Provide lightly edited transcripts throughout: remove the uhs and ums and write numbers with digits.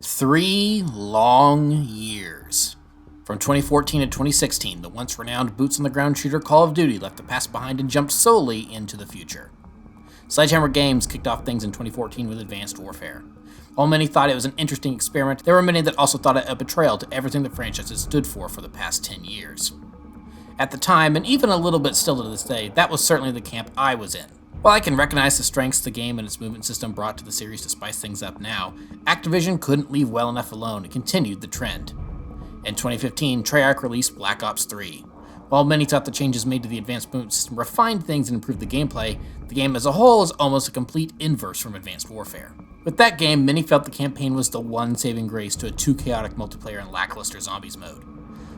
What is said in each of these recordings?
3 long years. From 2014 to 2016, the once renowned boots-on-the-ground shooter Call of Duty left the past behind and jumped solely into the future. Sledgehammer Games kicked off things in 2014 with Advanced Warfare. While many thought it was an interesting experiment, there were many that also thought it a betrayal to everything the franchise has stood for the past 10 years. At the time, and even a little bit still to this day, that was certainly the camp I was in. While I can recognize the strengths the game and its movement system brought to the series to spice things up now, Activision couldn't leave well enough alone and continued the trend. In 2015, Treyarch released Black Ops 3. While many thought the changes made to the advanced movement system refined things and improved the gameplay, the game as a whole is almost a complete inverse from Advanced Warfare. With that game, many felt the campaign was the one saving grace to a too chaotic multiplayer and lackluster zombies mode.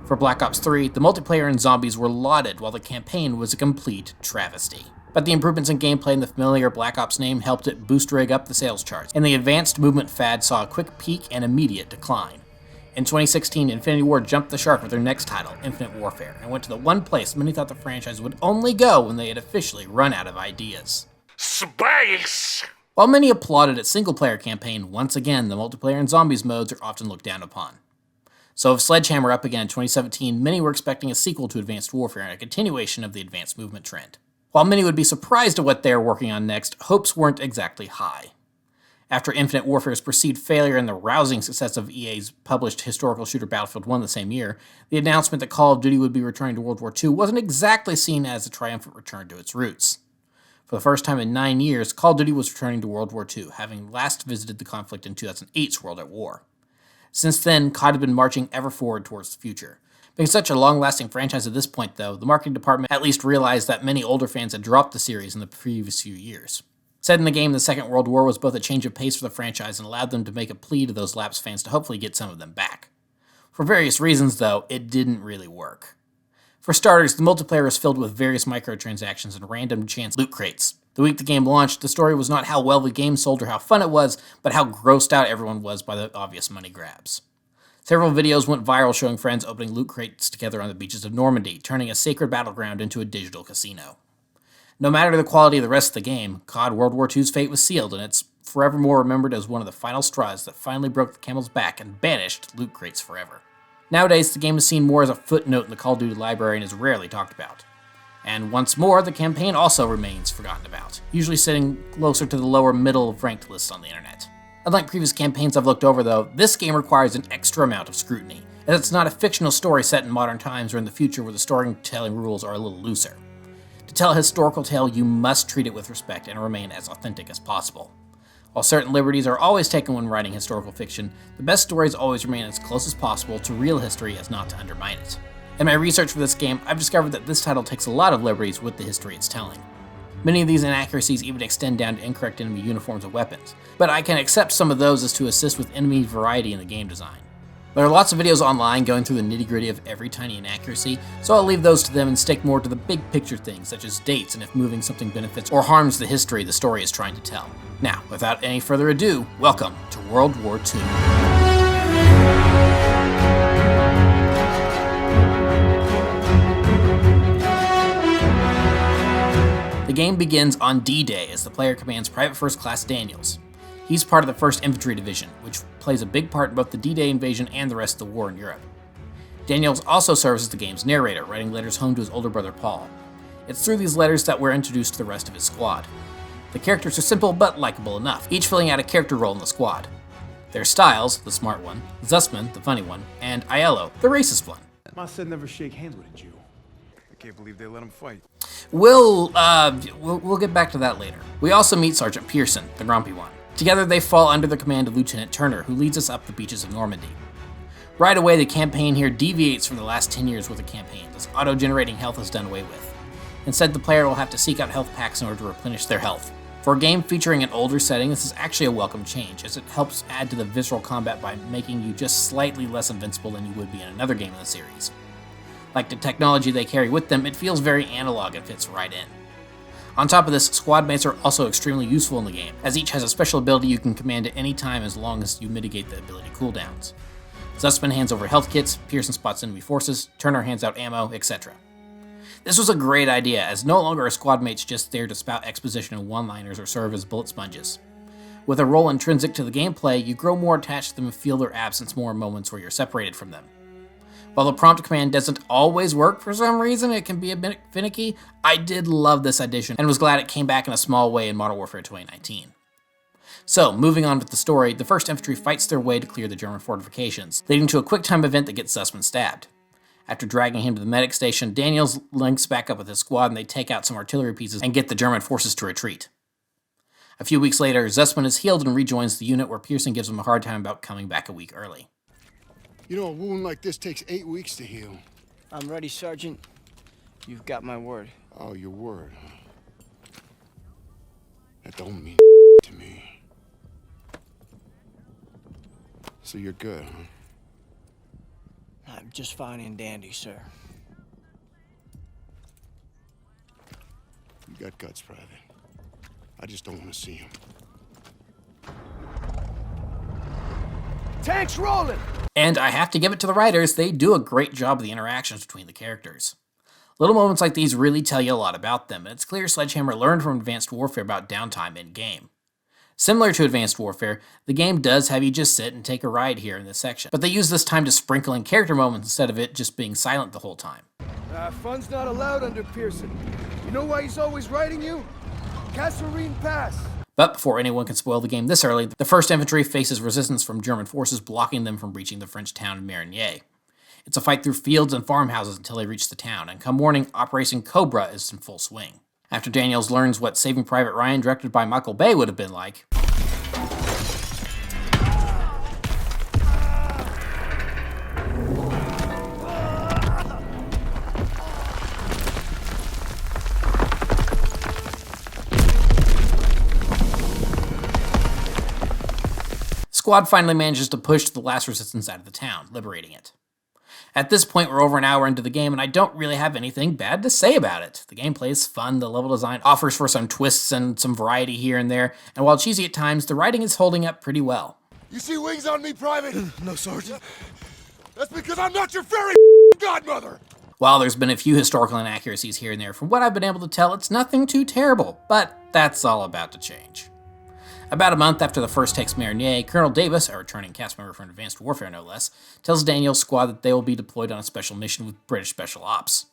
For Black Ops 3, the multiplayer and zombies were lauded while the campaign was a complete travesty. But the improvements in gameplay and the familiar Black Ops name helped it boost rig up the sales charts, and the advanced movement fad saw a quick peak and immediate decline. In 2016, Infinity Ward jumped the shark with their next title, Infinite Warfare, and went to the one place many thought the franchise would only go when they had officially run out of ideas. Space! While many applauded its single-player campaign, once again, the multiplayer and zombies modes are often looked down upon. So with Sledgehammer up again in 2017, many were expecting a sequel to Advanced Warfare and a continuation of the advanced movement trend. While many would be surprised at what they are working on next, hopes weren't exactly high. After Infinite Warfare's perceived failure and the rousing success of EA's published historical shooter Battlefield 1 the same year, the announcement that Call of Duty would be returning to World War II wasn't exactly seen as a triumphant return to its roots. For the first time in 9 years, Call of Duty was returning to World War II, having last visited the conflict in 2008's World at War. Since then, CoD had been marching ever forward towards the future. Being such a long-lasting franchise at this point, though, the marketing department at least realized that many older fans had dropped the series in the previous few years. Said in the game, the Second World War was both a change of pace for the franchise and allowed them to make a plea to those lapsed fans to hopefully get some of them back. For various reasons, though, it didn't really work. For starters, the multiplayer was filled with various microtransactions and random chance loot crates. The week the game launched, the story was not how well the game sold or how fun it was, but how grossed out everyone was by the obvious money grabs. Several videos went viral showing friends opening loot crates together on the beaches of Normandy, turning a sacred battleground into a digital casino. No matter the quality of the rest of the game, CoD World War II's fate was sealed, and it's forevermore remembered as one of the final straws that finally broke the camel's back and banished loot crates forever. Nowadays, the game is seen more as a footnote in the Call of Duty library and is rarely talked about. And once more, the campaign also remains forgotten about, usually sitting closer to the lower middle of ranked lists on the internet. Unlike previous campaigns I've looked over, though, this game requires an extra amount of scrutiny, as it's not a fictional story set in modern times or in the future where the storytelling rules are a little looser. To tell a historical tale, you must treat it with respect and remain as authentic as possible. While certain liberties are always taken when writing historical fiction, the best stories always remain as close as possible to real history as not to undermine it. In my research for this game, I've discovered that this title takes a lot of liberties with the history it's telling. Many of these inaccuracies even extend down to incorrect enemy uniforms and weapons, but I can accept some of those as to assist with enemy variety in the game design. There are lots of videos online going through the nitty-gritty of every tiny inaccuracy, so I'll leave those to them and stick more to the big picture things such as dates and if moving something benefits or harms the history the story is trying to tell. Now, without any further ado, welcome to World War II. The game begins on D-Day as the player commands Private First Class Daniels. He's part of the 1st Infantry Division, which plays a big part in both the D-Day invasion and the rest of the war in Europe. Daniels also serves as the game's narrator, writing letters home to his older brother Paul. It's through these letters that we're introduced to the rest of his squad. The characters are simple but likable enough, each filling out a character role in the squad. There's Styles, the smart one, Zussman, the funny one, and Aiello, the racist one. Ma said never shake hands with a Jew. I can't believe they let him fight. We'll get back to that later. We also meet Sergeant Pearson, the grumpy one. Together they fall under the command of Lieutenant Turner, who leads us up the beaches of Normandy. Right away, the campaign here deviates from the last 10 years worth of campaigns, as auto-generating health is done away with. Instead, the player will have to seek out health packs in order to replenish their health. For a game featuring an older setting, this is actually a welcome change, as it helps add to the visceral combat by making you just slightly less invincible than you would be in another game in the series. Like the technology they carry with them, it feels very analog and fits right in. On top of this, squad mates are also extremely useful in the game, as each has a special ability you can command at any time as long as you mitigate the ability cooldowns. Zussman hands over health kits, Pearson spots enemy forces, Turner hands out ammo, etc. This was a great idea, as no longer are squad mates just there to spout exposition and one-liners or serve as bullet sponges. With a role intrinsic to the gameplay, you grow more attached to them and feel their absence more in moments where you're separated from them. While the prompt command doesn't always work for some reason, it can be a bit finicky, I did love this addition and was glad it came back in a small way in Modern Warfare 2019. So, moving on with the story, the 1st Infantry fights their way to clear the German fortifications, leading to a quick-time event that gets Zussman stabbed. After dragging him to the medic station, Daniels links back up with his squad and they take out some artillery pieces and get the German forces to retreat. A few weeks later, Zussman is healed and rejoins the unit where Pearson gives him a hard time about coming back a week early. You know, a wound like this takes 8 weeks to heal. I'm ready, Sergeant. You've got my word. Oh, your word, huh? That don't mean to me. So you're good, huh? I'm just fine and dandy, sir. You got guts, Private. I just don't want to see him. Tanks rolling! And I have to give it to the writers, they do a great job of the interactions between the characters. Little moments like these really tell you a lot about them, and it's clear Sledgehammer learned from Advanced Warfare about downtime in-game. Similar to Advanced Warfare, the game does have you just sit and take a ride here in this section, but they use this time to sprinkle in character moments instead of it just being silent the whole time. Fun's not allowed under Pearson. You know why he's always writing you? Kasserine Pass. But before anyone can spoil the game this early, the 1st Infantry faces resistance from German forces blocking them from reaching the French town of Marigny. It's a fight through fields and farmhouses until they reach the town, and come morning, Operation Cobra is in full swing. After Daniels learns what Saving Private Ryan, directed by Michael Bay, would have been like, Squad finally manages to push the last resistance out of the town, liberating it. At this point, we're over an hour into the game, and I don't really have anything bad to say about it. The gameplay is fun, the level design offers for some twists and some variety here and there, and while cheesy at times, the writing is holding up pretty well. You see wings on me, Private? No, Sergeant. That's because I'm not your very godmother! While there's been a few historical inaccuracies here and there, from what I've been able to tell, it's nothing too terrible, but that's all about to change. About a month after the first takes Marigny, Colonel Davis, a returning cast member from Advanced Warfare no less, tells Daniel's squad that they will be deployed on a special mission with British Special Ops.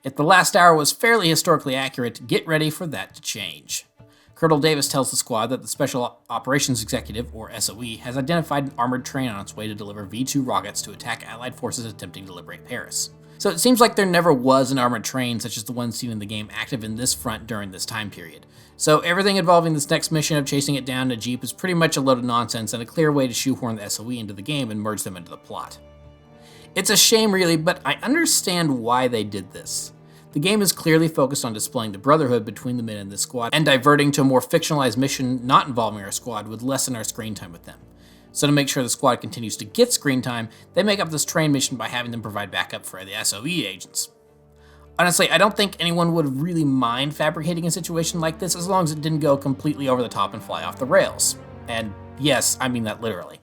If the last hour was fairly historically accurate, get ready for that to change. Colonel Davis tells the squad that the Special Operations Executive, or SOE, has identified an armored train on its way to deliver V-2 rockets to attack Allied forces attempting to liberate Paris. So it seems like there never was an armored train such as the one seen in the game active in this front during this time period. So everything involving this next mission of chasing it down in a jeep is pretty much a load of nonsense and a clear way to shoehorn the SOE into the game and merge them into the plot. It's a shame really, but I understand why they did this. The game is clearly focused on displaying the brotherhood between the men in this squad, and diverting to a more fictionalized mission not involving our squad would lessen our screen time with them. So to make sure the squad continues to get screen time, they make up this train mission by having them provide backup for the SOE agents. Honestly, I don't think anyone would really mind fabricating a situation like this as long as it didn't go completely over the top and fly off the rails. And yes, I mean that literally.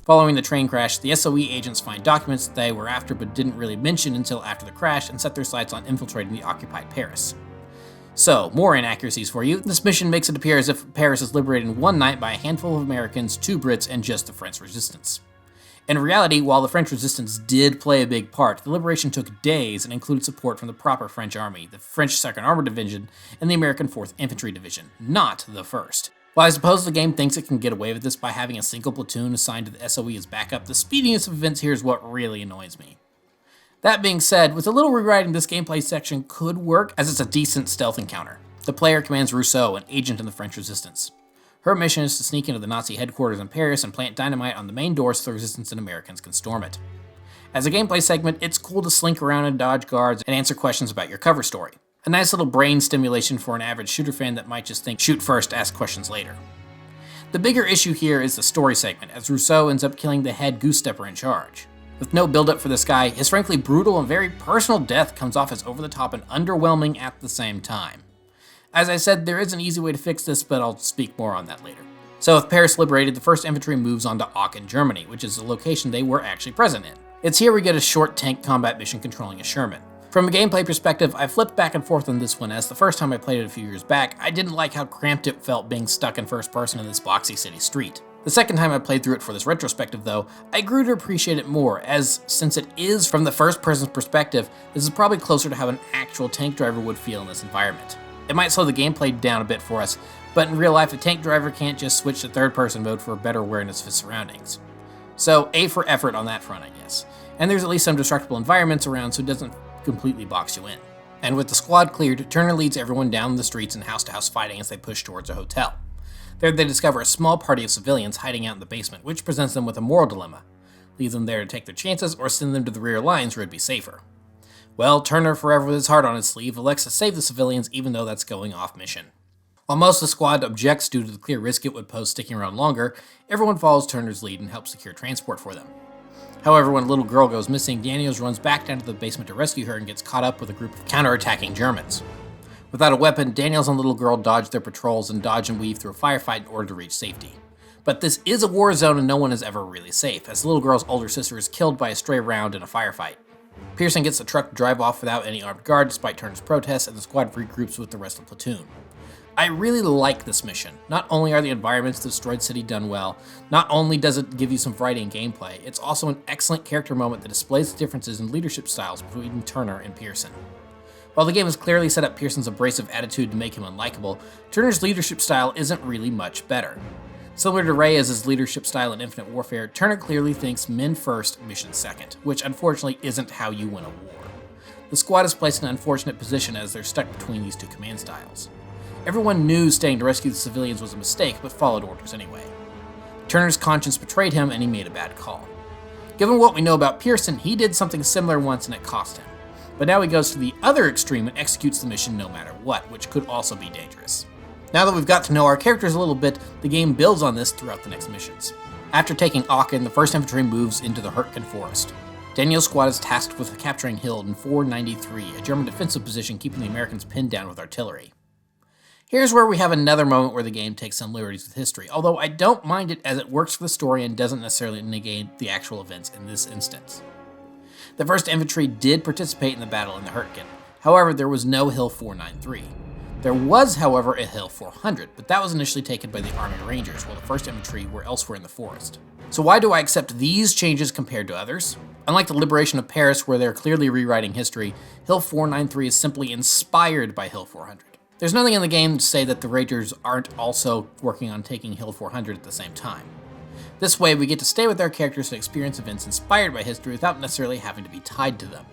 Following the train crash, the SOE agents find documents they were after but didn't really mention until after the crash and set their sights on infiltrating the occupied Paris. So, more inaccuracies for you. This mission makes it appear as if Paris is liberated in one night by a handful of Americans, 2 Brits, and just the French resistance. In reality, while the French resistance did play a big part, the liberation took days and included support from the proper French army, the French 2nd Armored Division, and the American 4th Infantry Division, not the 1st. While I suppose the game thinks it can get away with this by having a single platoon assigned to the SOE as backup, the speediness of events here is what really annoys me. That being said, with a little rewriting, this gameplay section could work as it's a decent stealth encounter. The player commands Rousseau, an agent in the French resistance. Her mission is to sneak into the Nazi headquarters in Paris and plant dynamite on the main door so the resistance and Americans can storm it. As a gameplay segment, it's cool to slink around and dodge guards and answer questions about your cover story. A nice little brain stimulation for an average shooter fan that might just think shoot first, ask questions later. The bigger issue here is the story segment, as Rousseau ends up killing the head goose-stepper in charge. With no build-up for this guy, his frankly brutal and very personal death comes off as over-the-top and underwhelming at the same time. As I said, there is an easy way to fix this, but I'll speak more on that later. So with Paris liberated, the 1st Infantry moves on to Aachen, Germany, which is the location they were actually present in. It's here we get a short tank combat mission controlling a Sherman. From a gameplay perspective, I flipped back and forth on this one, as the first time I played it a few years back, I didn't like how cramped it felt being stuck in first person in this boxy city street. The second time I played through it for this retrospective though, I grew to appreciate it more, as since it is from the first person's perspective, this is probably closer to how an actual tank driver would feel in this environment. It might slow the gameplay down a bit for us, but in real life a tank driver can't just switch to third person mode for a better awareness of his surroundings. So A for effort on that front, I guess. And there's at least some destructible environments around so it doesn't completely box you in. And with the squad cleared, Turner leads everyone down the streets and house-to-house fighting as they push towards a hotel. There they discover a small party of civilians hiding out in the basement, which presents them with a moral dilemma. Leave them there to take their chances, or send them to the rear lines where it'd be safer. Well, Turner, forever with his heart on his sleeve, elects to save the civilians even though that's going off mission. While most of the squad objects due to the clear risk it would pose sticking around longer, everyone follows Turner's lead and helps secure transport for them. However, when a little girl goes missing, Daniels runs back down to the basement to rescue her and gets caught up with a group of counterattacking Germans. Without a weapon, Daniels and the little girl dodge their patrols and dodge and weave through a firefight in order to reach safety. But this is a war zone and no one is ever really safe, as the little girl's older sister is killed by a stray round in a firefight. Pearson gets the truck to drive off without any armed guard despite Turner's protests, and the squad regroups with the rest of the platoon. I really like this mission. Not only are the environments of the destroyed city done well, not only does it give you some variety in gameplay, it's also an excellent character moment that displays the differences in leadership styles between Turner and Pearson. While the game has clearly set up Pearson's abrasive attitude to make him unlikable, Turner's leadership style isn't really much better. Similar to Reyes' leadership style in Infinite Warfare, Turner clearly thinks men first, mission second, which unfortunately isn't how you win a war. The squad is placed in an unfortunate position as they're stuck between these two command styles. Everyone knew staying to rescue the civilians was a mistake, but followed orders anyway. Turner's conscience betrayed him and he made a bad call. Given what we know about Pearson, he did something similar once and it cost him. But now he goes to the other extreme and executes the mission no matter what, which could also be dangerous. Now that we've got to know our characters a little bit, the game builds on this throughout the next missions. After taking Aachen, the 1st Infantry moves into the Hurtgen Forest. Daniel's squad is tasked with capturing Hild in 493, a German defensive position keeping the Americans pinned down with artillery. Here's where we have another moment where the game takes some liberties with history, although I don't mind it as it works for the story and doesn't necessarily negate the actual events in this instance. The 1st Infantry did participate in the battle in the Hurtgen, however there was no Hill 493. There was, however, a Hill 400, but that was initially taken by the Army Rangers, while the 1st Infantry were elsewhere in the forest. So why do I accept these changes compared to others? Unlike the liberation of Paris, where they're clearly rewriting history, Hill 493 is simply inspired by Hill 400. There's nothing in the game to say that the Rangers aren't also working on taking Hill 400 at the same time. This way, we get to stay with our characters and experience events inspired by history without necessarily having to be tied to them.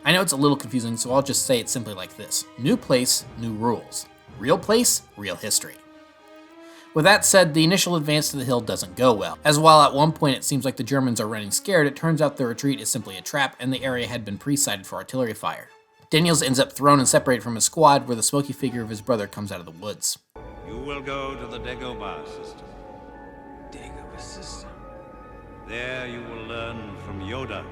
I know it's a little confusing, so I'll just say it simply like this. New place, new rules. Real place, real history. With that said, the initial advance to the hill doesn't go well, as while at one point it seems like the Germans are running scared, it turns out the retreat is simply a trap and the area had been pre-sighted for artillery fire. Daniels ends up thrown and separated from his squad, where the smoky figure of his brother comes out of the woods. You will go to the Dagobah system. Dagobah system. There you will learn from Yoda,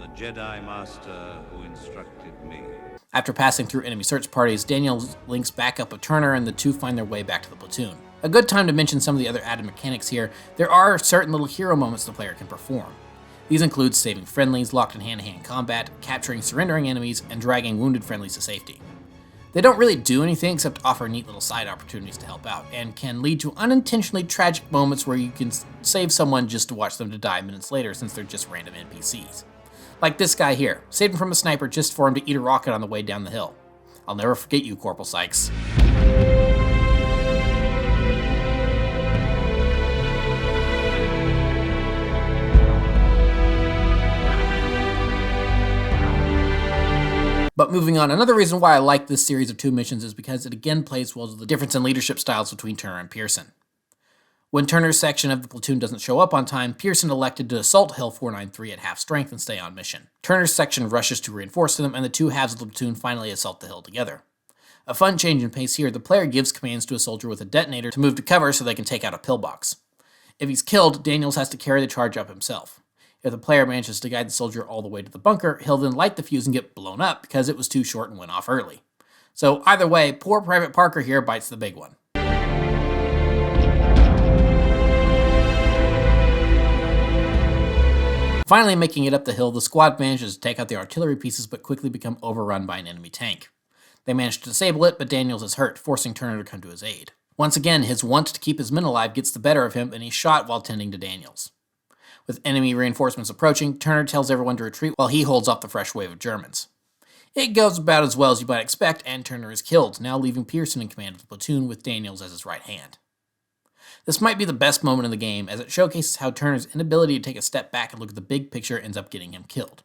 the Jedi Master who instructed me. After passing through enemy search parties, Daniels links back up with Turner and the two find their way back to the platoon. A good time to mention some of the other added mechanics here. There are certain little hero moments the player can perform. These include saving friendlies locked in hand-to-hand combat, capturing surrendering enemies, and dragging wounded friendlies to safety. They don't really do anything except offer neat little side opportunities to help out, and can lead to unintentionally tragic moments where you can save someone just to watch them to die minutes later since they're just random NPCs. Like this guy here, saved him from a sniper just for him to eat a rocket on the way down the hill. I'll never forget you, Corporal Sykes. But moving on, another reason why I like this series of two missions is because it again plays well to the difference in leadership styles between Turner and Pearson. When Turner's section of the platoon doesn't show up on time, Pearson elected to assault Hill 493 at half strength and stay on mission. Turner's section rushes to reinforce them, and the two halves of the platoon finally assault the hill together. A fun change in pace here, the player gives commands to a soldier with a detonator to move to cover so they can take out a pillbox. If he's killed, Daniels has to carry the charge up himself. If the player manages to guide the soldier all the way to the bunker, he'll then light the fuse and get blown up because it was too short and went off early. So either way, poor Private Parker here bites the big one. Finally making it up the hill, the squad manages to take out the artillery pieces but quickly become overrun by an enemy tank. They manage to disable it, but Daniels is hurt, forcing Turner to come to his aid. Once again, his want to keep his men alive gets the better of him, and he's shot while tending to Daniels. With enemy reinforcements approaching, Turner tells everyone to retreat while he holds off the fresh wave of Germans. It goes about as well as you might expect, and Turner is killed, now leaving Pearson in command of the platoon with Daniels as his right hand. This might be the best moment in the game, as it showcases how Turner's inability to take a step back and look at the big picture ends up getting him killed.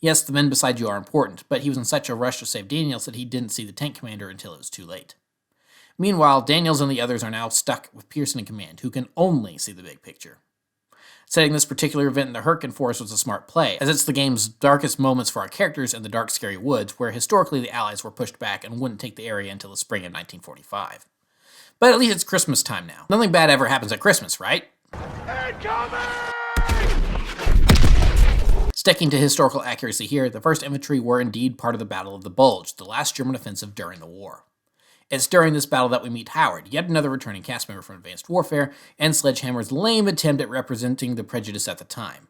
Yes, the men beside you are important, but he was in such a rush to save Daniels that he didn't see the tank commander until it was too late. Meanwhile, Daniels and the others are now stuck with Pearson in command, who can only see the big picture. Setting this particular event in the Hurricane Forest was a smart play, as it's the game's darkest moments for our characters in the dark, scary woods, where historically the Allies were pushed back and wouldn't take the area until the spring of 1945. But at least it's Christmas time now. Nothing bad ever happens at Christmas, right? Sticking to historical accuracy here, the 1st Infantry were indeed part of the Battle of the Bulge, the last German offensive during the war. It's during this battle that we meet Howard, yet another returning cast member from Advanced Warfare, and Sledgehammer's lame attempt at representing the prejudice at the time.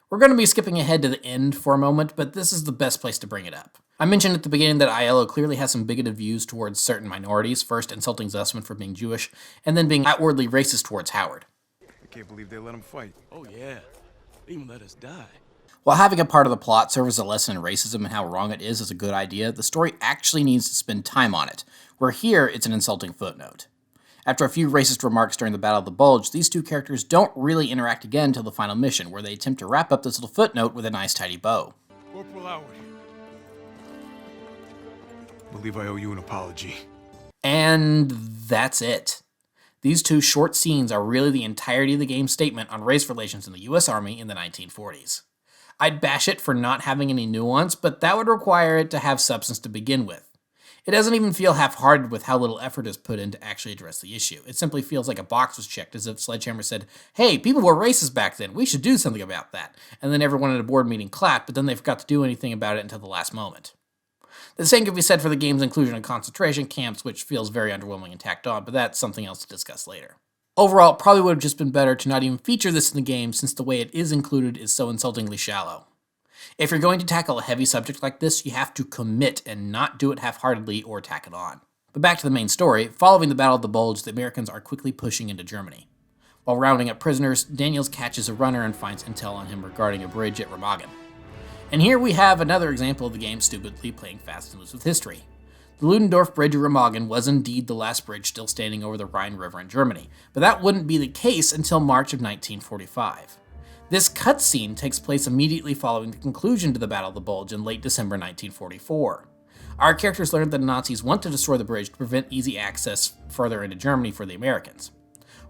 We're going to be skipping ahead to the end for a moment, but this is the best place to bring it up. I mentioned at the beginning that ILO clearly has some bigoted views towards certain minorities, first insulting Zussman for being Jewish, and then being outwardly racist towards Howard. I can't believe they let him fight. Oh yeah, they even let us die. While having a part of the plot serve as a lesson in racism and how wrong it is a good idea, the story actually needs to spend time on it, where here it's an insulting footnote. After a few racist remarks during the Battle of the Bulge, these two characters don't really interact again until the final mission, where they attempt to wrap up this little footnote with a nice tidy bow. Corporal Howard. I believe I owe you an apology. And that's it. These two short scenes are really the entirety of the game's statement on race relations in the US Army in the 1940s. I'd bash it for not having any nuance, but that would require it to have substance to begin with. It doesn't even feel half-hearted with how little effort is put in to actually address the issue. It simply feels like a box was checked, as if Sledgehammer said, hey, people were racist back then, we should do something about that. And then everyone at a board meeting clapped, but then they forgot to do anything about it until the last moment. The same could be said for the game's inclusion of concentration camps, which feels very underwhelming and tacked on, but that's something else to discuss later. Overall, it probably would have just been better to not even feature this in the game, since the way it is included is so insultingly shallow. If you're going to tackle a heavy subject like this, you have to commit and not do it half-heartedly or tack it on. But back to the main story, following the Battle of the Bulge, the Americans are quickly pushing into Germany. While rounding up prisoners, Daniels catches a runner and finds intel on him regarding a bridge at Remagen. And here we have another example of the game stupidly playing fast and loose with history. The Ludendorff Bridge at Remagen was indeed the last bridge still standing over the Rhine River in Germany, but that wouldn't be the case until March of 1945. This cutscene takes place immediately following the conclusion to the Battle of the Bulge in late December 1944. Our characters learned that the Nazis want to destroy the bridge to prevent easy access further into Germany for the Americans.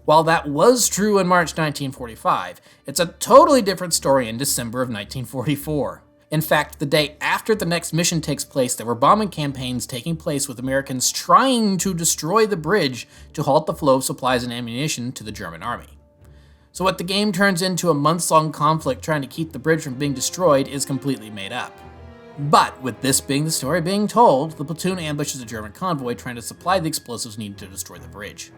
While that was true in March 1945, it's a totally different story in December of 1944. In fact, the day after the next mission takes place, there were bombing campaigns taking place with Americans trying to destroy the bridge to halt the flow of supplies and ammunition to the German army. So what the game turns into a months-long conflict trying to keep the bridge from being destroyed is completely made up. But with this being the story being told, the platoon ambushes a German convoy trying to supply the explosives needed to destroy the bridge.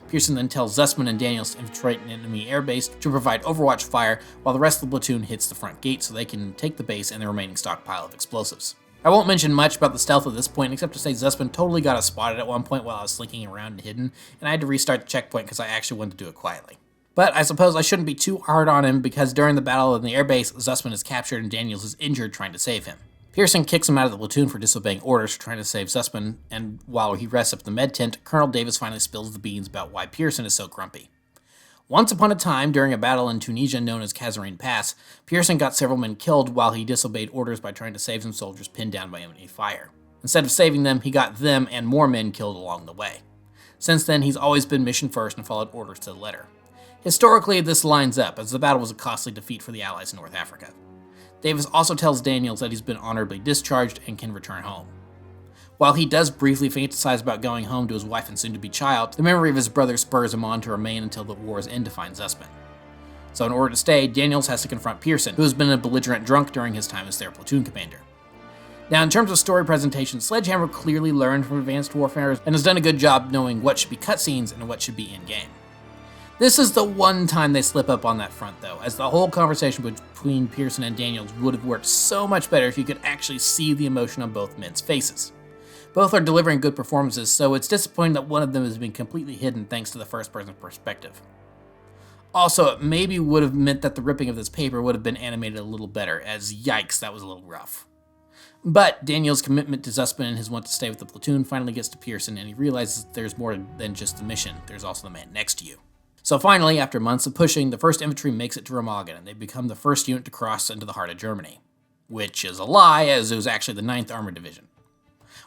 Pearson then tells Zussman and Daniels to infiltrate an enemy airbase to provide overwatch fire while the rest of the platoon hits the front gate so they can take the base and the remaining stockpile of explosives. I won't mention much about the stealth at this point except to say Zussman totally got us spotted at one point while I was slinking around and hidden, and I had to restart the checkpoint because I actually wanted to do it quietly. But I suppose I shouldn't be too hard on him because during the battle in the airbase, Zussman is captured and Daniels is injured trying to save him. Pearson kicks him out of the platoon for disobeying orders for trying to save Zussman, and while he rests up in the med tent, Colonel Davis finally spills the beans about why Pearson is so grumpy. Once upon a time, during a battle in Tunisia known as Kasserine Pass, Pearson got several men killed while he disobeyed orders by trying to save some soldiers pinned down by enemy fire. Instead of saving them, he got them and more men killed along the way. Since then, he's always been mission first and followed orders to the letter. Historically, this lines up, as the battle was a costly defeat for the Allies in North Africa. Davis also tells Daniels that he's been honorably discharged and can return home. While he does briefly fantasize about going home to his wife and soon-to-be child, the memory of his brother spurs him on to remain until the war's end to find Zussman. So in order to stay, Daniels has to confront Pearson, who has been a belligerent drunk during his time as their platoon commander. Now, in terms of story presentation, Sledgehammer clearly learned from Advanced Warfare and has done a good job knowing what should be cutscenes and what should be in-game. This is the one time they slip up on that front, though, as the whole conversation between Pearson and Daniels would have worked so much better if you could actually see the emotion on both men's faces. Both are delivering good performances, so it's disappointing that one of them has been completely hidden thanks to the first-person perspective. Also, it maybe would have meant that the ripping of this paper would have been animated a little better, as yikes, that was a little rough. But Daniel's commitment to Zussman and his want to stay with the platoon finally gets to Pearson, and he realizes that there's more than just the mission, there's also the man next to you. So finally, after months of pushing, the 1st Infantry makes it to Remagen, and they become the first unit to cross into the heart of Germany. Which is a lie, as it was actually the 9th Armored Division.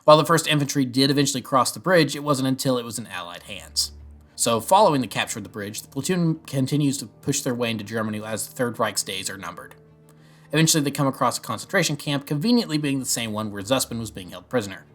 While the 1st Infantry did eventually cross the bridge, it wasn't until it was in Allied hands. So following the capture of the bridge, the platoon continues to push their way into Germany as the Third Reich's days are numbered. Eventually, they come across a concentration camp, conveniently being the same one where Zussman was being held prisoner.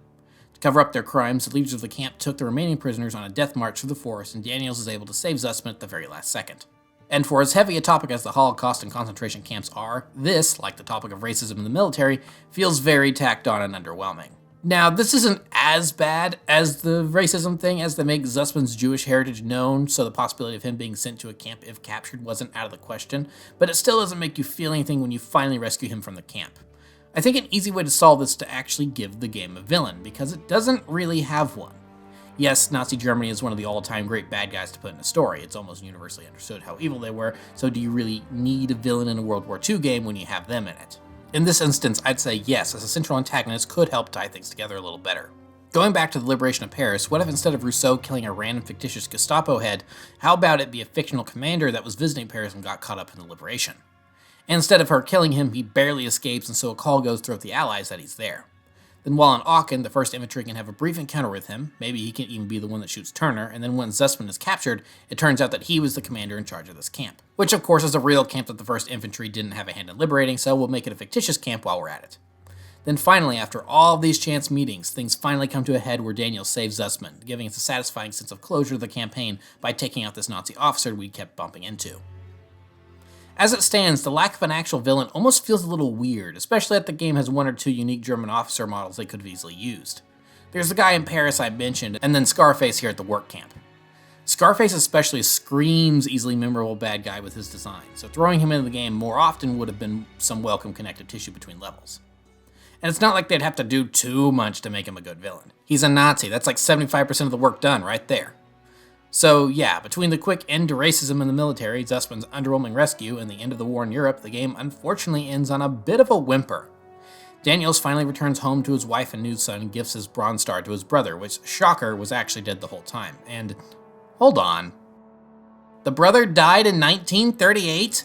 To cover up their crimes, the leaders of the camp took the remaining prisoners on a death march through the forest, and Daniels is able to save Zussman at the very last second. And for as heavy a topic as the Holocaust and concentration camps are, this, like the topic of racism in the military, feels very tacked on and underwhelming. Now, this isn't as bad as the racism thing, as they make Zussman's Jewish heritage known, so the possibility of him being sent to a camp if captured wasn't out of the question, but it still doesn't make you feel anything when you finally rescue him from the camp. I think an easy way to solve this is to actually give the game a villain, because it doesn't really have one. Yes, Nazi Germany is one of the all-time great bad guys to put in a story. It's almost universally understood how evil they were, so do you really need a villain in a World War II game when you have them in it? In this instance, I'd say yes, as a central antagonist could help tie things together a little better. Going back to the liberation of Paris, what if instead of Rousseau killing a random fictitious Gestapo head, how about it be a fictional commander that was visiting Paris and got caught up in the liberation? And instead of her killing him, he barely escapes, and so a call goes throughout the Allies that he's there. Then while in Aachen, the 1st Infantry can have a brief encounter with him, maybe he can even be the one that shoots Turner, and then when Zussman is captured, it turns out that he was the commander in charge of this camp. Which of course is a real camp that the 1st Infantry didn't have a hand in liberating, so we'll make it a fictitious camp while we're at it. Then finally, after all of these chance meetings, things finally come to a head where Daniel saves Zussman, giving us a satisfying sense of closure to the campaign by taking out this Nazi officer we kept bumping into. As it stands, the lack of an actual villain almost feels a little weird, especially that the game has 1 or 2 unique German officer models they could have easily used. There's the guy in Paris I mentioned, and then Scarface here at the work camp. Scarface especially screams easily memorable bad guy with his design, so throwing him into the game more often would have been some welcome connective tissue between levels. And it's not like they'd have to do too much to make him a good villain. He's a Nazi, that's like 75% of the work done right there. So yeah, between the quick end to racism in the military, Zussman's underwhelming rescue, and the end of the war in Europe, the game unfortunately ends on a bit of a whimper. Daniels finally returns home to his wife and new son and gives his Bronze Star to his brother, which, shocker, was actually dead the whole time. And, hold on. The brother died in 1938?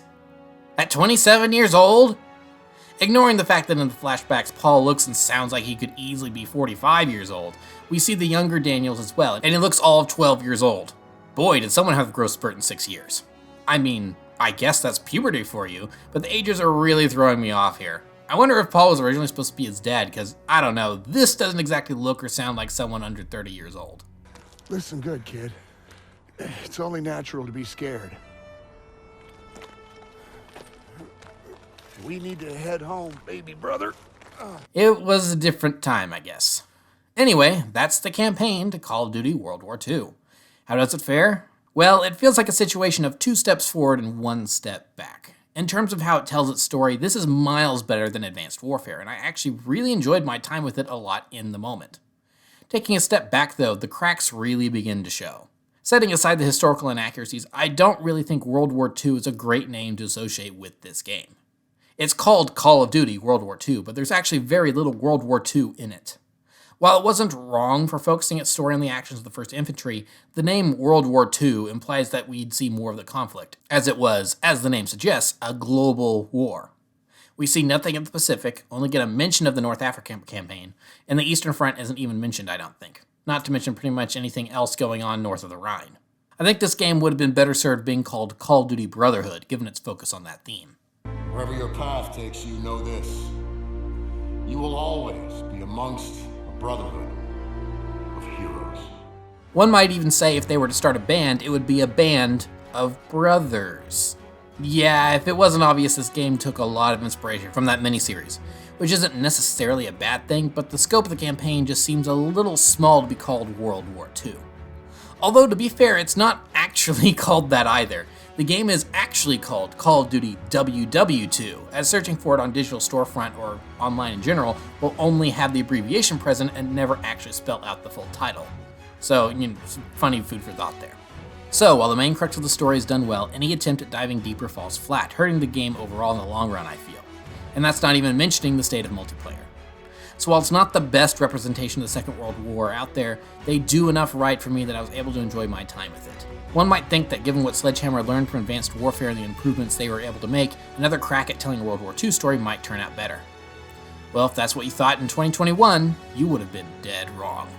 At 27 years old? Ignoring the fact that in the flashbacks Paul looks and sounds like he could easily be 45 years old, we see the younger Daniels as well, and he looks all of 12 years old. Boy, did someone have a growth spurt in 6 years. I mean, I guess that's puberty for you, but the ages are really throwing me off here. I wonder if Paul was originally supposed to be his dad, because, I don't know, this doesn't exactly look or sound like someone under 30 years old. Listen good, kid. It's only natural to be scared. We need to head home, baby brother. It was a different time, I guess. Anyway, that's the campaign to Call of Duty World War II. How does it fare? Well, it feels like a situation of 2 steps forward and 1 step back. In terms of how it tells its story, this is miles better than Advanced Warfare, and I actually really enjoyed my time with it a lot in the moment. Taking a step back though, the cracks really begin to show. Setting aside the historical inaccuracies, I don't really think World War II is a great name to associate with this game. It's called Call of Duty World War II, but there's actually very little World War II in it. While it wasn't wrong for focusing its story on the actions of the 1st Infantry, the name World War II implies that we'd see more of the conflict, as it was, as the name suggests, a global war. We see nothing of the Pacific, only get a mention of the North African campaign, and the Eastern Front isn't even mentioned, I don't think. not to mention pretty much anything else going on north of the Rhine. I think this game would have been better served being called Call of Duty Brotherhood, given its focus on that theme. Wherever your path takes you, know this. You will always be amongst a brotherhood of heroes. One might even say if they were to start a band, it would be a band of brothers. Yeah, if it wasn't obvious, this game took a lot of inspiration from that miniseries, which isn't necessarily a bad thing, but the scope of the campaign just seems a little small to be called World War II. Although, to be fair, it's not actually called that either. The game is actually called Call of Duty WW2, as searching for it on digital storefront or online in general will only have the abbreviation present and never actually spell out the full title. So, some funny food for thought there. So, while the main crux of the story is done well, any attempt at diving deeper falls flat, hurting the game overall in the long run, I feel. And that's not even mentioning the state of multiplayer. So while it's not the best representation of the Second World War out there, they do enough right for me that I was able to enjoy my time with it. One might think that given what Sledgehammer learned from Advanced Warfare and the improvements they were able to make, another crack at telling a World War II story might turn out better. Well, if that's what you thought in 2021, you would have been dead wrong.